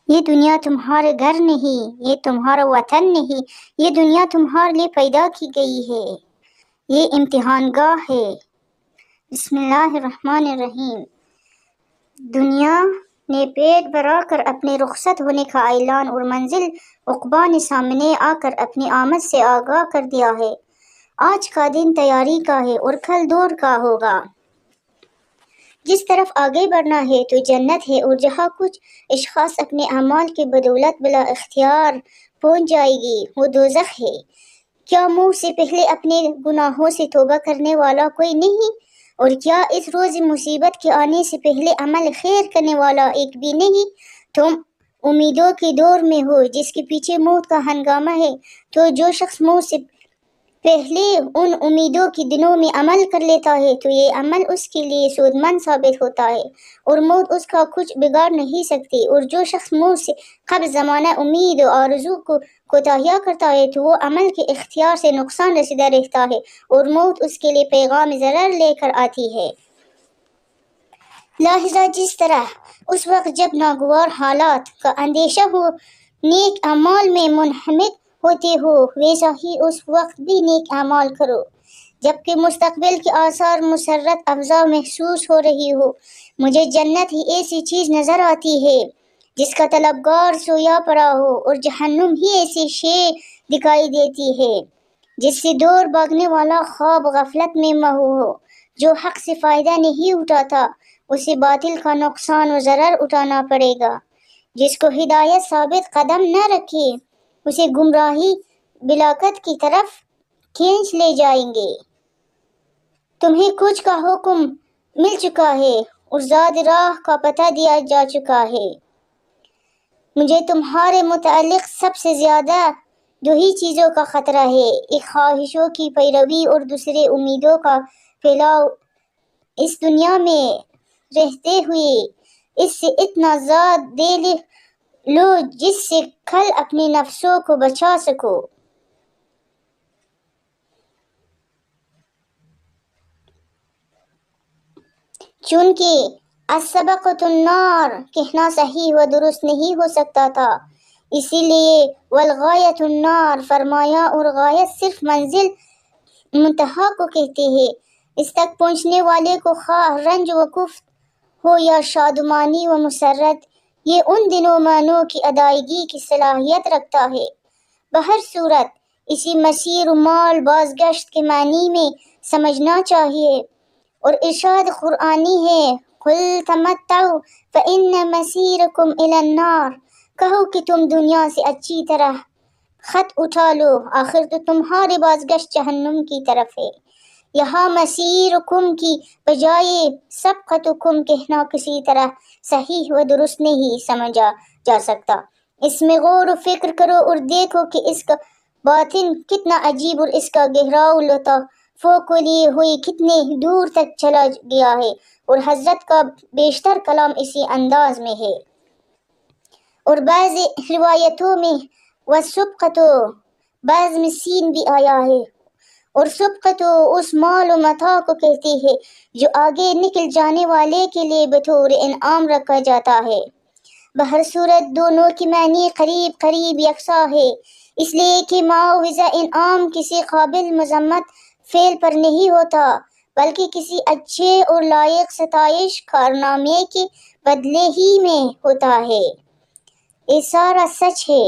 یہ دنیا تمہارے گھر نہیں، یہ تمہارا وطن نہیں، یہ دنیا تمہارے لیے پیدا کی گئی ہے، یہ امتحان گاہ ہے۔ بسم اللہ الرحمن الرحیم۔ دنیا نے پیٹ بھرا کر اپنے رخصت ہونے کا اعلان اور منزل عقبیٰ نے سامنے آ کر اپنی آمد سے آگاہ کر دیا ہے۔ آج کا دن تیاری کا ہے اور کل دور کا ہوگا۔ جس طرف آگے بڑھنا ہے تو جنت ہے، اور جہاں کچھ اشخاص اپنے اعمال کی بدولت بلا اختیار پہنچ جائے گی وہ دوزخ ہے۔ کیا موت سے پہلے اپنے گناہوں سے توبہ کرنے والا کوئی نہیں؟ اور کیا اس روز مصیبت کے آنے سے پہلے عمل خیر کرنے والا ایک بھی نہیں؟ تم امیدوں کے دور میں ہو جس کے پیچھے موت کا ہنگامہ ہے، تو جو شخص موت سے پہلے ان امیدوں کے دنوں میں عمل کر لیتا ہے تو یہ عمل اس کے لیے سود مند ثابت ہوتا ہے، اور موت اس کا کچھ بگاڑ نہیں سکتی۔ اور جو شخص موت سے قبل زمانہ امید و آرزو کو کوتاہیہ کرتا ہے تو وہ عمل کے اختیار سے نقصان رسیدہ رہتا ہے، اور موت اس کے لیے پیغام ضرر لے کر آتی ہے۔ لہذا جس طرح اس وقت جب ناگوار حالات کا اندیشہ ہو نیک اعمال میں منہمک ہوتے ہو، ویسا ہی اس وقت بھی نیک اعمال کرو جبکہ مستقبل کے آثار مسرت افزا محسوس ہو رہی ہو۔ مجھے جنت ہی ایسی چیز نظر آتی ہے جس کا طلبگار سویا پڑا ہو، اور جہنم ہی ایسی شے دکھائی دیتی ہے جس سے دور بھاگنے والا خواب غفلت میں مہو ہو۔ جو حق سے فائدہ نہیں اٹھاتا اسے باطل کا نقصان و ضرر اٹھانا پڑے گا۔ جس کو ہدایت ثابت قدم نہ رکھے اسے گمراہی بلاکت کی طرف کھینچ لے جائیں گے۔ تمہیں کچھ کا حکم مل چکا ہے اور زاد راہ کا پتہ دیا جا چکا ہے۔ مجھے تمہارے متعلق سب سے زیادہ دو ہی چیزوں کا خطرہ ہے، ایک خواہشوں کی پیروی اور دوسرے امیدوں کا پھیلاؤ۔ اس دنیا میں رہتے ہوئے اس سے اتنا زاد دے لو جس سے کل اپنے نفسوں کو بچا سکو۔ چونکہ السابقۃ النار کہنا صحیح و درست نہیں ہو سکتا تھا، اسی لیے والغایۃ النار فرمایا، اور غایت صرف منزل منتہا کو کہتے ہیں۔ اس تک پہنچنے والے کو خواہ رنج و کفت ہو یا شادمانی و مسرت، یہ ان دنوں معنوں کی ادائیگی کی صلاحیت رکھتا ہے۔ بہر صورت اسی مسیر و مال بازگشت کے معنی میں سمجھنا چاہیے، اور ارشاد قرآنی ہے قُلْ تَمَتَّعُوا فَإِنَّ مَصِيرَكُمْ إِلَى النَّارِ، کہو کہ تم دنیا سے اچھی طرح خط اٹھا لو، آخر تو تمہاری بازگشت جہنم کی طرف ہے۔ یہاں مسیرکم کی بجائے سبقتکم کہنا کسی طرح صحیح و درست نہیں سمجھا جا سکتا۔ اس میں غور و فکر کرو اور دیکھو کہ اس کا باطن کتنا عجیب اور اس کا گہراؤ لطافوں کو لیے ہوئے کتنے دور تک چلا گیا ہے، اور حضرت کا بیشتر کلام اسی انداز میں ہے۔ اور بعض روایتوں میں وَالسُّبْقَةُ بعض میں سین بھی آیا ہے، اور سبقت اس مال و متاع کو کہتے ہیں جو آگے نکل جانے والے کے لیے بطور انعام رکھا جاتا ہے۔ بہر صورت دونوں کی معنی قریب قریب یکساں ہے، اس لیے کہ معاوضہ انعام کسی قابل مذمت فعل پر نہیں ہوتا بلکہ کسی اچھے اور لائق ستائش کارنامے کے بدلے ہی میں ہوتا ہے۔ یہ سارا سچ ہے۔